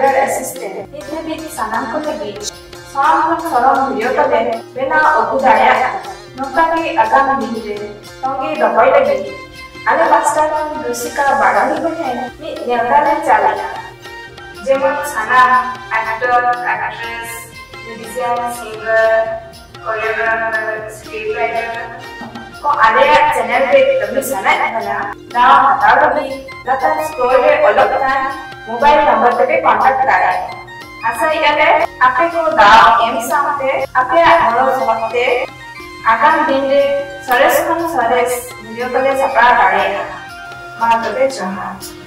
video assistant इतने भी सामान को लगी सामान को सरम वीडियो को दे बिना उदाया नौका की आगामी दिन रे तंगे दबाई लगी आले पास्ता में रुसिका बाड़ानी बने मी नेवता ने चला जेमन साना actor actress musician singer choreographer script writer को आले चैनल पे कभी साना बना ना हटाओ भी लता स्टोरी अलग था मोबाइल नंबर पे कांटेक्ट करें आशा याले आपे को दाव एम सामते आपे आलो समते आगामी दिन रे सरस वीडियो को ले सपड़ा काढ़े मा तो जहाँ